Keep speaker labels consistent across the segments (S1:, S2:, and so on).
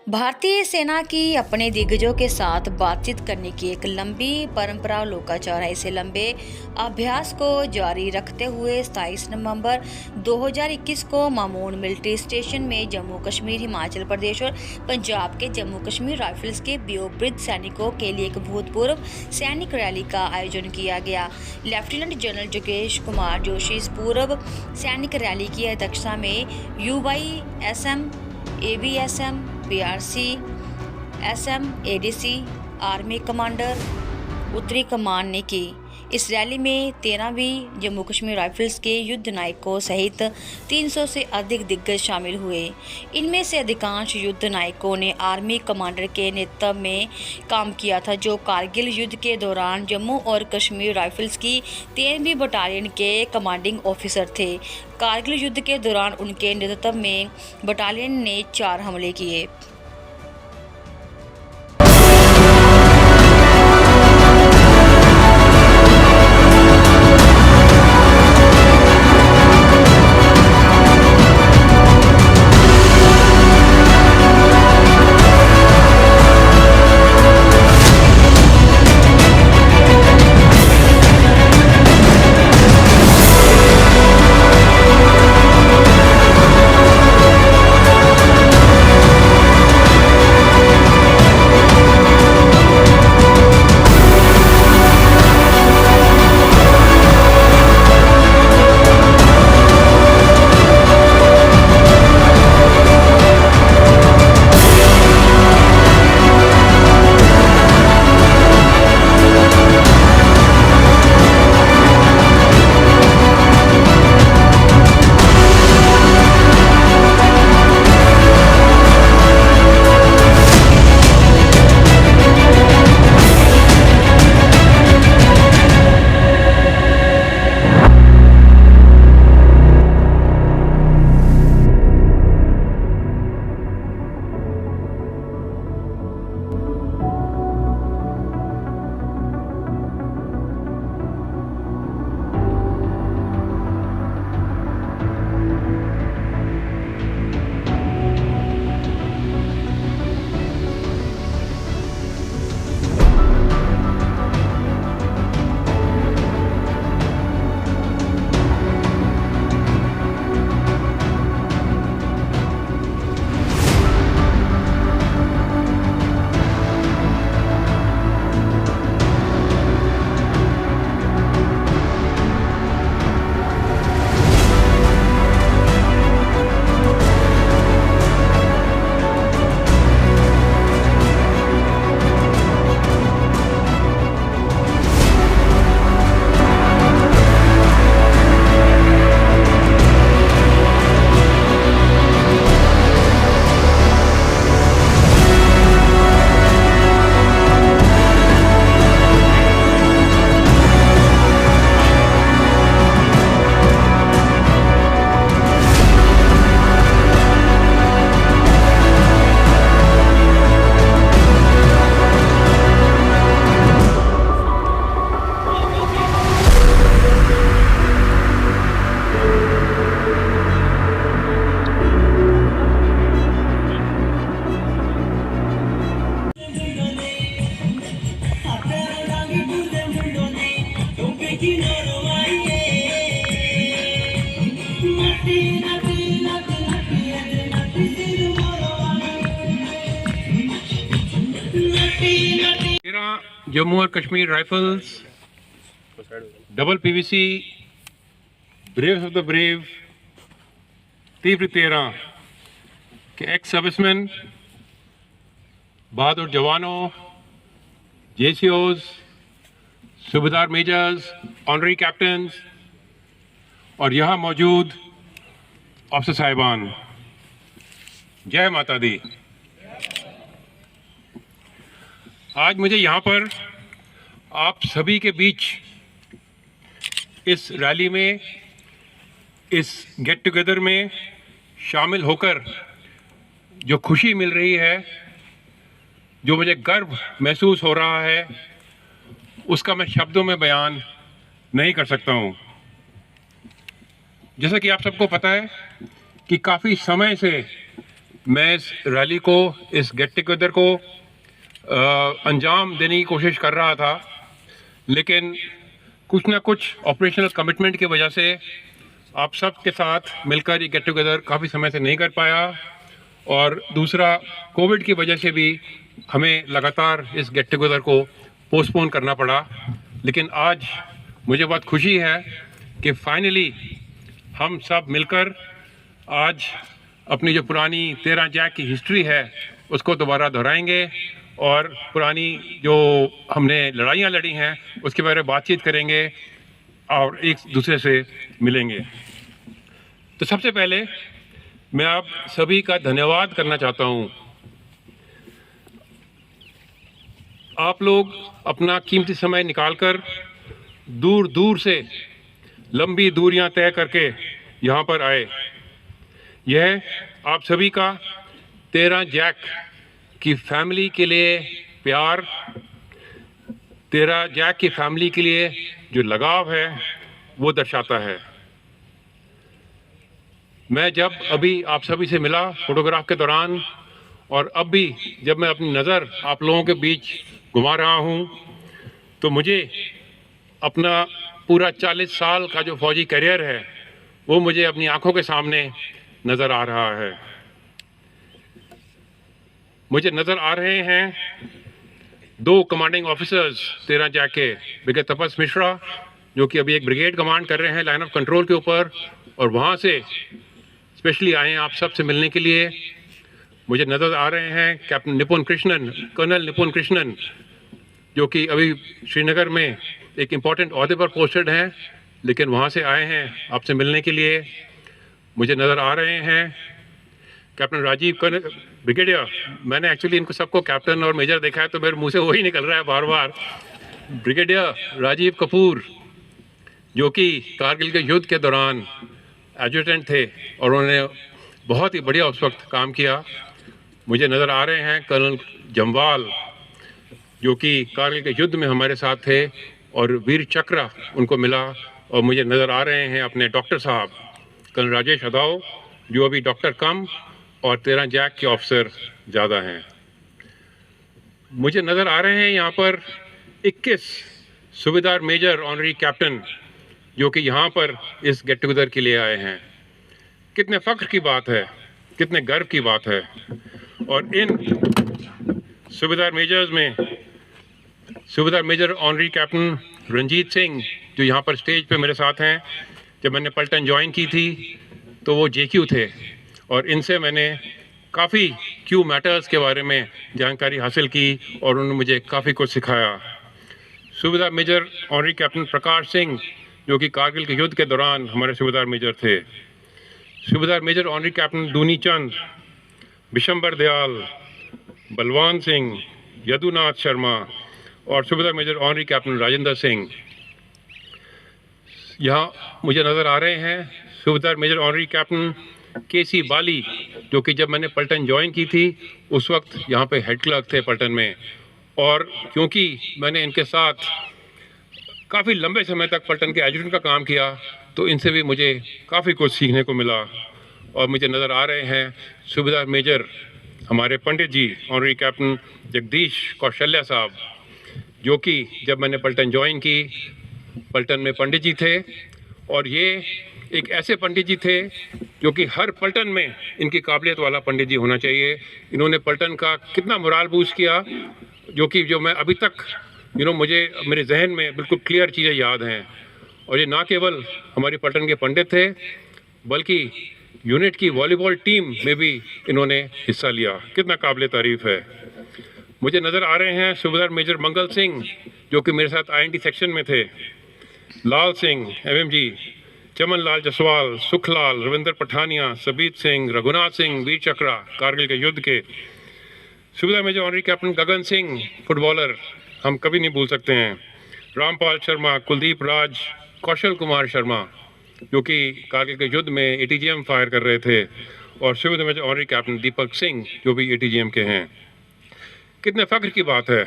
S1: भारतीय सेना की अपने दिग्गजों के साथ बातचीत करने की एक लंबी परंपरा लोकाचार है। इसे लंबे अभ्यास को जारी रखते हुए 27 नवंबर 2021 को मामून मिलिट्री स्टेशन में जम्मू कश्मीर, हिमाचल प्रदेश और पंजाब के जम्मू कश्मीर राइफल्स के वयोवृद्ध सैनिकों के लिए एक भूतपूर्व सैनिक रैली का आयोजन किया गया। लेफ्टिनेंट जनरल जोगेश कुमार जोशी इस पूर्व सैनिक रैली की अध्यक्षता में UYSM, ABSM, PRC, SM, ADC, army commander, उत्तरी कमान ने की। इस रैली में 13वीं जम्मू कश्मीर राइफल्स के युद्ध नायकों सहित 300 से अधिक दिग्गज शामिल हुए। इनमें से अधिकांश युद्ध नायकों ने आर्मी कमांडर के नेतृत्व में काम किया था, जो कारगिल युद्ध के दौरान जम्मू और कश्मीर राइफल्स की 13वीं बटालियन के कमांडिंग ऑफिसर थे। कारगिल युद्ध के दौरान उनके नेतृत्व में बटालियन ने 4 हमले किए।
S2: जम्मू और Kashmir rifles double PVC brave of the brave तीव्र 13 के एक्स सर्विसमैन, बहादुर जवानों, JCOs, सूबेदार मेजर्स, ऑनरी कैप्टन्स और यहाँ मौजूद अफसर साहिबान, जय माता दी। आज मुझे यहाँ पर आप सभी के बीच इस रैली में, इस गेट टुगेदर में शामिल होकर जो खुशी मिल रही है, जो मुझे गर्व महसूस हो रहा है, उसका मैं शब्दों में बयान नहीं कर सकता हूँ। जैसा कि आप सबको पता है कि काफ़ी समय से मैं इस रैली को, इस गेट टुगेदर को अंजाम देने की कोशिश कर रहा था, लेकिन कुछ ना कुछ ऑपरेशनल कमिटमेंट की वजह से आप सब के साथ मिलकर ये गेट टुगेदर काफ़ी समय से नहीं कर पाया, और दूसरा कोविड की वजह से भी हमें लगातार इस गेट टुगेदर को पोस्टपोन करना पड़ा। लेकिन आज मुझे बहुत खुशी है कि फाइनली हम सब मिलकर आज अपनी जो पुरानी 13 जैक की हिस्ट्री है उसको दोबारा दोहराएंगे और पुरानी जो हमने लड़ाइयाँ लड़ी हैं उसके बारे में बातचीत करेंगे और एक दूसरे से मिलेंगे। तो सबसे पहले मैं आप सभी का धन्यवाद करना चाहता हूँ। आप लोग अपना कीमती समय निकालकर दूर दूर से लंबी दूरियां तय करके यहाँ पर आए। यह आप सभी का 13 जैक की फैमिली के लिए प्यार, 13 जैक की फैमिली के लिए जो लगाव है वो दर्शाता है। मैं जब अभी आप सभी से मिला फोटोग्राफ के दौरान, और अब भी जब मैं अपनी नज़र आप लोगों के बीच घुमा रहा हूँ, तो मुझे अपना पूरा 40 साल का जो फौजी करियर है वो मुझे अपनी आंखों के सामने नज़र आ रहा है। मुझे नज़र आ रहे हैं 2 कमांडिंग ऑफिसर्स 13 जैक के, ब्रिगेडियर तपस मिश्रा जो कि अभी एक ब्रिगेड कमांड कर रहे हैं लाइन ऑफ कंट्रोल के ऊपर, और वहाँ से स्पेशली आए हैं आप सब से मिलने के लिए। मुझे नज़र आ रहे हैं कैप्टन निपुण कृष्णन, कर्नल निपुण कृष्णन, जो कि अभी श्रीनगर में एक इम्पॉर्टेंट ओहदे पर पोस्टेड हैं, लेकिन वहाँ से आए हैं आपसे मिलने के लिए। मुझे नज़र आ रहे हैं कैप्टन राजीव ब्रिगेडियर, मैंने एक्चुअली इनको सबको कैप्टन और मेजर देखा है तो मेरे मुंह से वही निकल रहा है बार बार। ब्रिगेडियर राजीव कपूर जो कि कारगिल के युद्ध के दौरान एडजुटेंट थे और उन्होंने बहुत ही बढ़िया उस वक्त काम किया। मुझे नज़र आ रहे हैं कर्नल जम्वाल जो कि कारगिल के युद्ध में हमारे साथ थे और वीर चक्र उनको मिला। और मुझे नज़र आ रहे हैं अपने डॉक्टर साहब कर्नल राजेश अदाव जो अभी डॉक्टर कम और 13 जैक के ऑफिसर ज़्यादा हैं। मुझे नज़र आ रहे हैं यहाँ पर 21 सूबेदार मेजर ऑनरी कैप्टन जो कि यहाँ पर इस गेट टुगेदर के लिए आए हैं। कितने फ़ख्र की बात है, कितने गर्व की बात है। और इन सूबेदार मेजर्स में subedar major honorary captain Ranjit Singh जो यहाँ पर स्टेज पे मेरे साथ हैं, जब मैंने पलटन ज्वाइन की थी तो वो JQ थे और इनसे मैंने काफ़ी क्यू मैटर्स के बारे में जानकारी हासिल की और उन्होंने मुझे काफ़ी कुछ सिखाया। सूबेदार major honorary captain Prakash Singh जो कि कारगिल के युद्ध के दौरान हमारे सूबेदार मेजर थे। सूबेदार मेजर ऑनरी कैप्टन दूनी चंद, बिशंबर दयाल, बलवान सिंह, यदुनाथ शर्मा और subedar major honorary captain Rajendra Singh. यहाँ मुझे नज़र आ रहे हैं subedar major honorary captain KC Bali जो कि जब मैंने पलटन ज्वाइन की थी उस वक्त यहाँ पे हेड क्लर्क थे पलटन में, और क्योंकि मैंने इनके साथ काफ़ी लंबे समय तक पलटन के एडजुटेंट का काम किया तो इनसे भी मुझे काफ़ी कुछ सीखने को मिला। और मुझे नज़र आ रहे हैं सूबेदार मेजर हमारे पंडित जी ऑनरी कैप्टन जगदीश कौशल्या साहब जो कि जब मैंने पलटन ज्वाइन की पलटन में पंडित जी थे, और ये एक ऐसे पंडित जी थे जो कि हर पलटन में इनकी काबिलियत वाला पंडित जी होना चाहिए। इन्होंने पलटन का कितना मोराल बूस्ट किया जो मैं अभी तक मुझे मेरे जहन में बिल्कुल क्लियर चीज़ें याद हैं। और ये ना केवल हमारी पलटन के पंडित थे बल्कि यूनिट की वॉलीबॉल टीम में भी इन्होंने हिस्सा लिया। कितना काबिल तारीफ़ है। मुझे नज़र आ रहे हैं सूबेदार मेजर मंगल सिंह जो कि मेरे साथ INT सेक्शन में थे, लाल सिंह MMG, चमन लाल जसवाल, सुखलाल, रविंद्र पठानिया, सबीत सिंह, रघुनाथ सिंह, वीर चक्रा कारगिल के युद्ध के, सूबेदार major honorary captain Gagan Singh footballer हम कभी नहीं भूल सकते हैं, रामपाल शर्मा, कुलदीप राज, कौशल कुमार शर्मा जो कि कारगिल के युद्ध में ATGM फायर कर रहे थे, और subedar major honorary captain Deepak Singh जो भी ATGM के हैं। कितने फ़ख्र की बात है।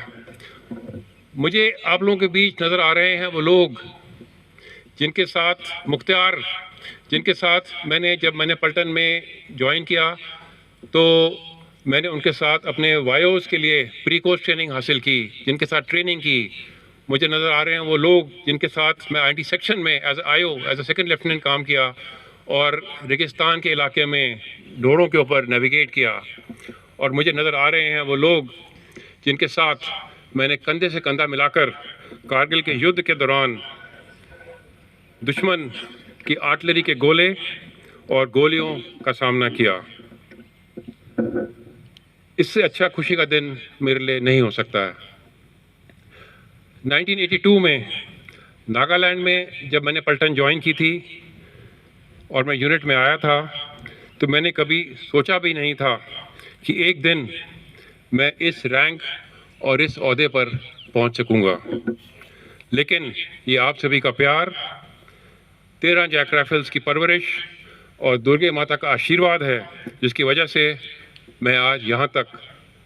S2: मुझे आप लोगों के बीच नज़र आ रहे हैं वो लोग जिनके साथ मुख्तियार, जिनके साथ जब मैंने पलटन में ज्वाइन किया तो मैंने उनके साथ अपने वायोस के लिए प्री कोर्स ट्रेनिंग हासिल की, जिनके साथ ट्रेनिंग की। मुझे नज़र आ रहे हैं वो लोग जिनके साथ मैं आईटी सेक्शन में as IO as a second lieutenant काम किया और रेगिस्तान के इलाके में ढोरों के ऊपर नेविगेट किया। और मुझे नज़र आ रहे हैं वो लोग जिनके साथ मैंने कंधे से कंधा मिलाकर कारगिल के युद्ध के दौरान दुश्मन की आर्टिलरी के गोले और गोलियों का सामना किया। इससे अच्छा खुशी का दिन मेरे लिए नहीं हो सकता है। 1982 में नागालैंड में जब मैंने पलटन ज्वाइन की थी और मैं यूनिट में आया था, तो मैंने कभी सोचा भी नहीं था कि एक दिन मैं इस रैंक और इस ओहदे पर पहुंच सकूंगा। लेकिन ये आप सभी का प्यार, 13 जैक राइफल्स की परवरिश और दुर्गे माता का आशीर्वाद है जिसकी वजह से मैं आज यहाँ तक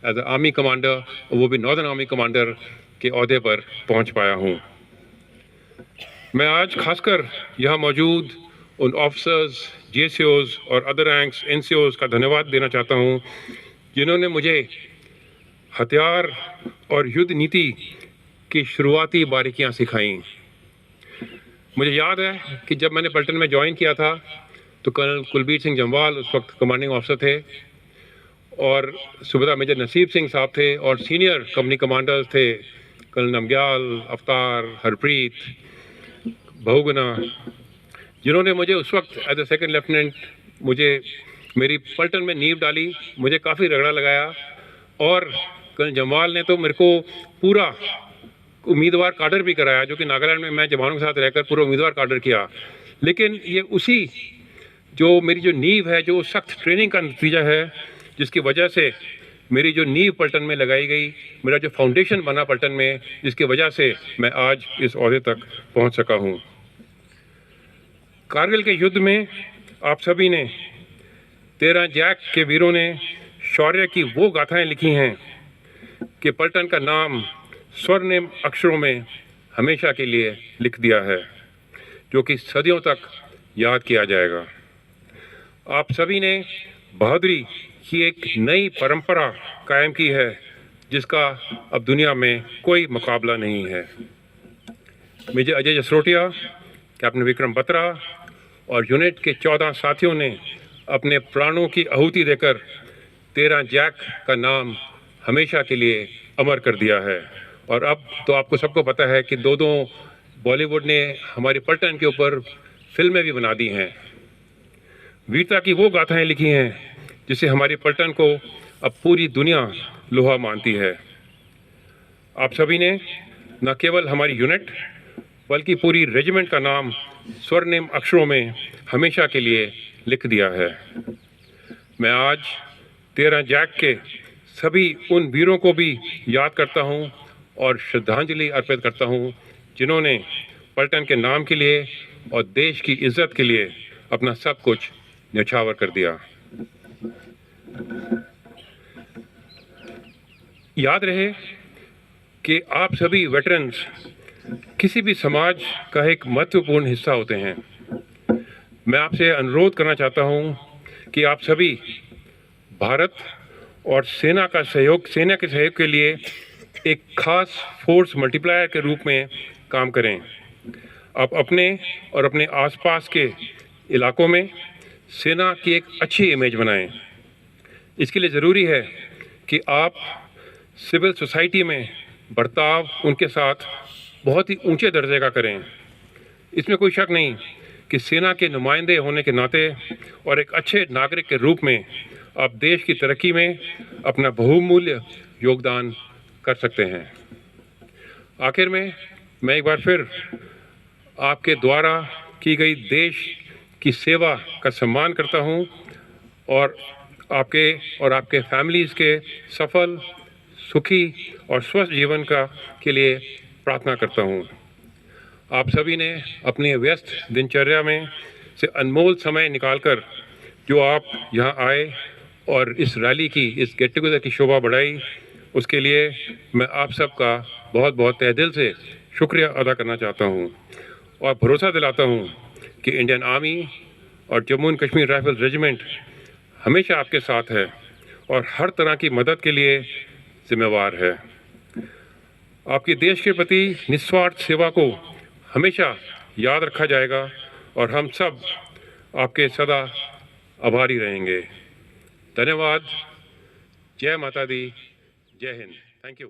S2: एज ए आर्मी कमांडर, और वो भी नॉर्दर्न आर्मी कमांडर के ओहदे पर पहुँच पाया हूँ। मैं आज खासकर यहाँ मौजूद उन ऑफिसर्स, जीएसओज और अदर रैंक्स एनसीओज का धन्यवाद देना चाहता हूँ जिन्होंने मुझे हथियार और युद्ध नीति की शुरुआती बारीकियाँ सिखाईं। मुझे याद है कि जब मैंने पलटन में ज्वाइन किया था तो कर्नल कुलबीर सिंह जम्वाल उस वक्त कमांडिंग ऑफिसर थे और सूबेदार मेजर नसीब सिंह साहब थे और सीनियर कंपनी कमांडर्स थे कर्नल नमग्याल, अवतार, हरप्रीत, बहुगुना, जिन्होंने मुझे उस वक्त एज ए सेकंड लेफ्टिनेंट मुझे मेरी पलटन में नींव डाली, मुझे काफ़ी रगड़ा लगाया। और कर्नल जम्वाल ने तो मेरे को पूरा उम्मीदवार काडर भी कराया, जो कि नागालैंड में मैं जवानों के साथ रहकर पूरा उम्मीदवार काडर किया। लेकिन ये उसी जो मेरी जो नींव है, जो सख्त ट्रेनिंग का नतीजा है, जिसकी वजह से मेरी जो नींव पलटन में लगाई गई, मेरा जो फाउंडेशन बना पलटन में, जिसकी वजह से मैं आज इस ओहदे तक पहुंच सका हूं। कारगिल के युद्ध में आप सभी ने 13 जैक के वीरों ने शौर्य की वो गाथाएं लिखी हैं कि पलटन का नाम स्वर्णिम अक्षरों में हमेशा के लिए लिख दिया है, जो कि सदियों तक याद किया जाएगा। आप सभी ने बहादुरी की एक नई परंपरा कायम की है जिसका अब दुनिया में कोई मुकाबला नहीं है। मेजर अजय जसरोटिया, कैप्टन विक्रम बत्रा और यूनिट के 14 साथियों ने अपने प्राणों की आहुति देकर 13 जैक का नाम हमेशा के लिए अमर कर दिया है। और अब तो आपको सबको पता है कि दो बॉलीवुड ने हमारे पलटन के ऊपर फिल्में भी बना दी हैं। वीरता की वो गाथाएं लिखी हैं जिसे हमारे पलटन को अब पूरी दुनिया लोहा मानती है। आप सभी ने न केवल हमारी यूनिट बल्कि पूरी रेजिमेंट का नाम स्वर्णिम अक्षरों में हमेशा के लिए लिख दिया है। मैं आज 13 जैक के सभी उन वीरों को भी याद करता हूं और श्रद्धांजलि अर्पित करता हूं जिन्होंने पलटन के नाम के लिए और देश की इज्जत के लिए अपना सब कुछ न्यौछावर कर दिया। याद रहे कि आप सभी वेटरन्स किसी भी समाज का एक महत्वपूर्ण हिस्सा होते हैं। मैं आपसे अनुरोध करना चाहता हूं कि आप सभी भारत और सेना के सहयोग के लिए एक खास फोर्स मल्टीप्लायर के रूप में काम करें। आप अपने और अपने आसपास के इलाकों में सेना की एक अच्छी इमेज बनाएं। इसके लिए ज़रूरी है कि आप सिविल सोसाइटी में बर्ताव उनके साथ बहुत ही ऊंचे दर्जे का करें। इसमें कोई शक नहीं कि सेना के नुमाइंदे होने के नाते और एक अच्छे नागरिक के रूप में आप देश की तरक्की में अपना बहुमूल्य योगदान कर सकते हैं। आखिर में मैं एक बार फिर आपके द्वारा की गई देश की सेवा का सम्मान करता हूं और आपके फैमिलीज़ के सफल, सुखी और स्वस्थ जीवन के लिए प्रार्थना करता हूं। आप सभी ने अपनी व्यस्त दिनचर्या में से अनमोल समय निकालकर जो आप यहाँ आए और इस रैली की, इस गेट टुगेदर की शोभा बढ़ाई, उसके लिए मैं आप सबका बहुत बहुत तहे दिल से शुक्रिया अदा करना चाहता हूँ और भरोसा दिलाता हूँ कि इंडियन आर्मी और Jammu and Kashmir rifles regiment हमेशा आपके साथ है और हर तरह की मदद के लिए जिम्मेवार है। आपकी देश के प्रति निस्वार्थ सेवा को हमेशा याद रखा जाएगा और हम सब आपके सदा आभारी रहेंगे। धन्यवाद। जय माता दी, जय हिंद। Thank you.